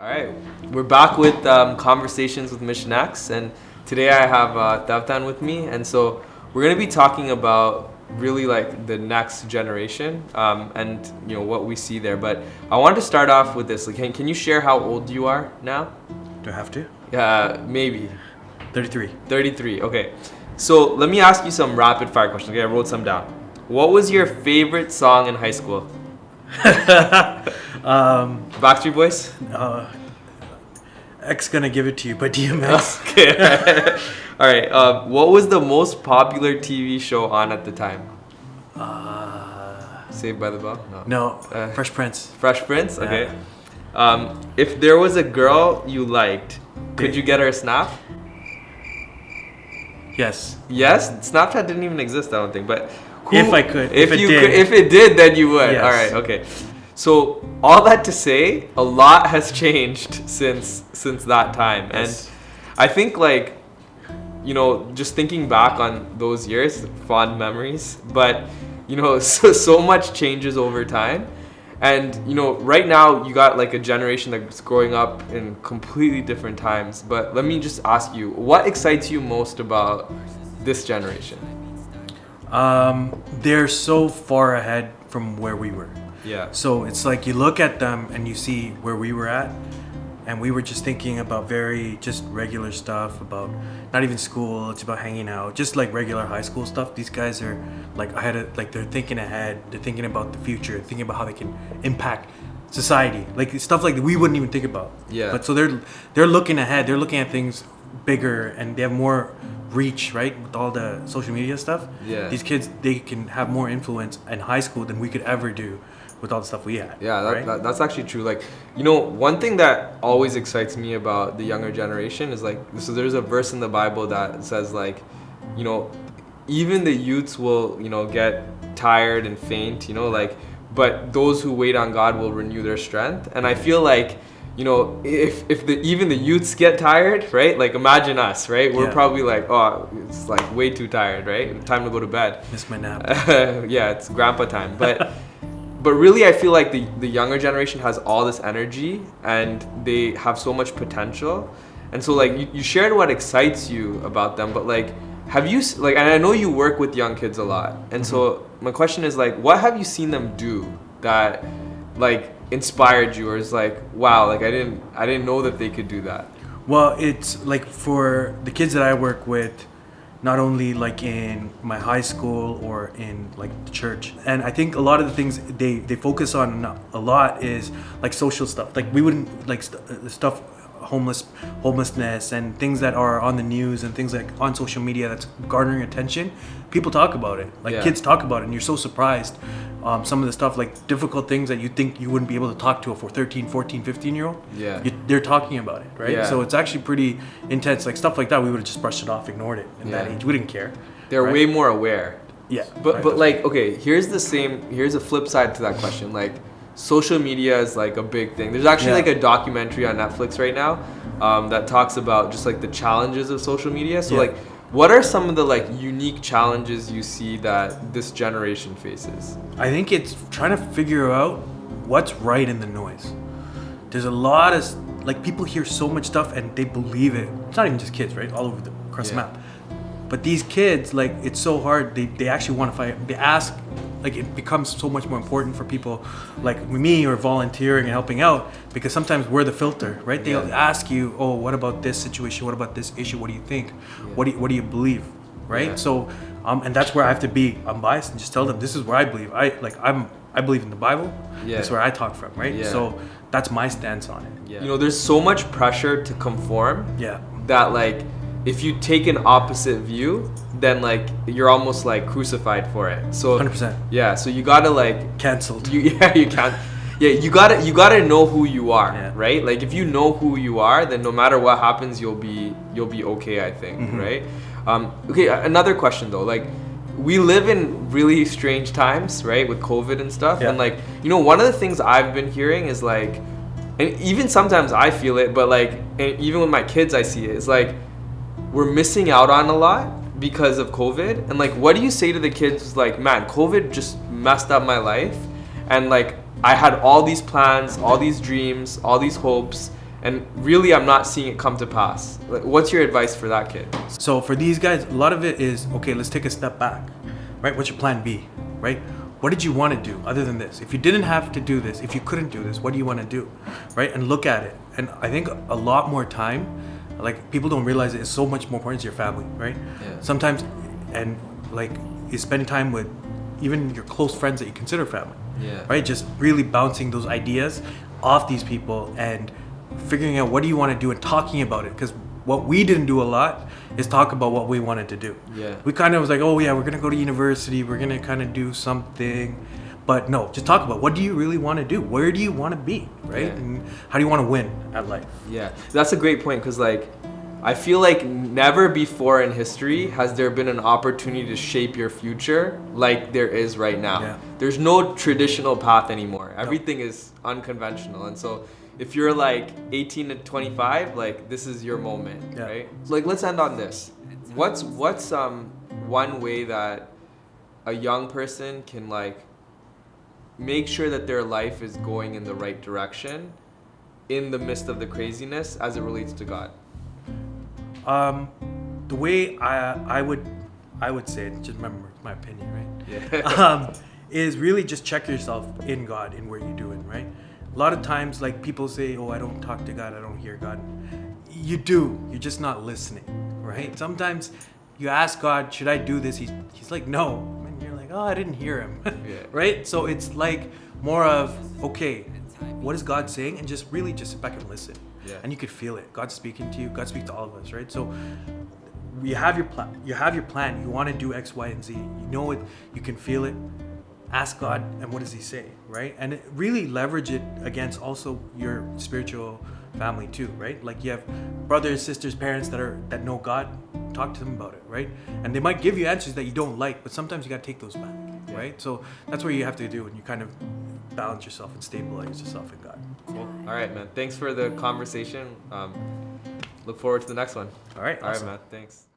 All right, we're back with Conversations with MissionX, and today I have Devtan with me, and so we're going to be talking about really like the next generation and what we see there. But I wanted to start off with this. Like, can you share how old you are now? Do I have to? Maybe. 33. 33. Okay. So let me ask you some rapid fire questions. Okay, I wrote some down. What was your favorite song in high school? Backstreet Boys? X Gonna Give It To You by DMX. Okay. All right. What was the most popular TV show on at the time? Saved by the Bell? No. Fresh Prince. Fresh Prince? Okay. Yeah. If there was a girl you liked, could you get her a snap? Yes. Yes? Snapchat didn't even exist, I don't think. But if I could. If it did, then you would. Yes. All right. Okay. So all that to say, a lot has changed since that time, Yes. and I think just thinking back on those years, fond memories. But so much changes over time, and right now you got like a generation that's growing up in completely different times. But let me just ask you, what excites you most about this generation? They're so far ahead from where we were. Yeah. So it's like you look at them and you see where we were at, and we were just thinking about very just regular stuff, about not even school, it's about hanging out, just like regular high school stuff. These guys are like they're thinking ahead, they're thinking about the future, thinking about how they can impact society, like stuff like that we wouldn't even think about. Yeah. But so they're looking ahead, they're looking at things bigger, and they have more reach, right, with all the social media stuff. Yeah. These kids, they can have more influence in high school than we could ever do with all the stuff we had. Yeah, right? that's actually true. Like, one thing that always excites me about the younger generation is like, so there's a verse in the Bible that says like, even the youths will, get tired and faint, but those who wait on God will renew their strength. And I feel like, if even the youths get tired, right? Like, imagine us, right? We're probably like, oh, it's like way too tired, right? Time to go to bed. Miss my nap. Yeah, it's grandpa time. But really, I feel like the younger generation has all this energy and they have so much potential. And so, like, you shared what excites you about them, but, like, have you, like, and I know you work with young kids a lot. And so my question is, like, what have you seen them do that, like, inspired you, or is like, wow, like, I didn't know that they could do that? Well, it's like for the kids that I work with, not only like in my high school or in like the church, and I think a lot of the things they focus on a lot is like social stuff. Like we wouldn't like stuff, homelessness and things that are on the news and things like on social media that's garnering attention. People talk about it, like kids talk about it, and you're so surprised. Some of the stuff, like difficult things that you think you wouldn't be able to talk to a 13, 14, 15-year-old. Yeah. They're talking about it, right? Yeah. So it's actually pretty intense. Like stuff like that, we would have just brushed it off, ignored it in that age. We didn't care. They're right? way more aware. Yeah. But like, okay, here's a flip side to that question. Like, social media is like a big thing. There's actually like a documentary on Netflix right now that talks about just like the challenges of social media. So like, what are some of the like unique challenges you see that this generation faces? I think it's trying to figure out what's right in the noise. There's a lot of like people hear so much stuff and they believe it. It's not even just kids, right? All over across the map. But these kids, like, it's so hard. They actually want to fight. They ask, like, it becomes so much more important for people like me or volunteering and helping out, because sometimes we're the filter, right? They'll ask you, oh, what about this situation? What about this issue? What do you think? What do you believe? Right? Yeah. So, and that's where I have to be unbiased and just tell them this is where I believe. I believe in the Bible. Yeah. That's where I talk from, right? Yeah. So that's my stance on it. Yeah. There's so much pressure to conform. Yeah. That like, if you take an opposite view, then like you're almost like crucified for it. So 100%. Yeah, so you gotta like Cancelled. You can't. Yeah, you gotta know who you are, right? Like if you know who you are, then no matter what happens, you'll be okay. I think, right? Okay, another question though, like we live in really strange times, right, with COVID and stuff, and like one of the things I've been hearing is like, and even sometimes I feel it, but like, and even with my kids, I see it. It's like we're missing out on a lot because of COVID. And like, what do you say to the kids? Like, man, COVID just messed up my life, and like I had all these plans, all these dreams, all these hopes, and really I'm not seeing it come to pass. Like, what's your advice for that kid? So for these guys, a lot of it is, okay, let's take a step back, right? What's your plan B, right? What did you want to do other than this? If you didn't have to do this, if you couldn't do this, what do you want to do, right? And look at it. And I think a lot more time, like people don't realize it's so much more important to your family, right? Yeah. Sometimes, and like you spend time with even your close friends that you consider family, Yeah. right? Just really bouncing those ideas off these people and figuring out what do you want to do and talking about it. Because what we didn't do a lot is talk about what we wanted to do. Yeah. We kind of was like, oh yeah, we're gonna go to university, we're gonna kind of do something, but no, just talk about what do you really want to do, where do you want to be, right? Yeah. And how do you want to win at life? Yeah, that's a great point, because like I feel like never before in history has there been an opportunity to shape your future like there is right now. Yeah. There's no traditional path anymore. Everything is unconventional, and so if you're like 18 to 25, like this is your moment, Yeah. right? So like let's end on this. What's one way that a young person can like make sure that their life is going in the right direction in the midst of the craziness as it relates to God? The way I would say it, just remember it's my opinion, right? Yeah. Is really just check yourself in God in what you're doing, right? A lot of times, like people say, oh, I don't talk to God, I don't hear God. You do, you're just not listening, right? Sometimes you ask God, should I do this? He's like, no. And you're like, oh, I didn't hear him, Yeah. right? So it's like more of, okay, what is God saying? And just really just sit back and listen. Yeah. And you could feel it. God's speaking to you. God speaks to all of us, right? So you have your plan. You have your plan. You want to do X, Y, and Z. You know it. You can feel it. Ask God, and what does He say, right? And really leverage it against also your spiritual family too, right? Like you have brothers, sisters, parents that know God. Talk to them about it, right? And they might give you answers that you don't like, but sometimes you got to take those back, right? So that's what you have to do, and you kind of balance yourself and stabilize yourself in God. Cool. All right, man. Thanks for the conversation. Look forward to the next one. All right. All right, Awesome. man. Thanks.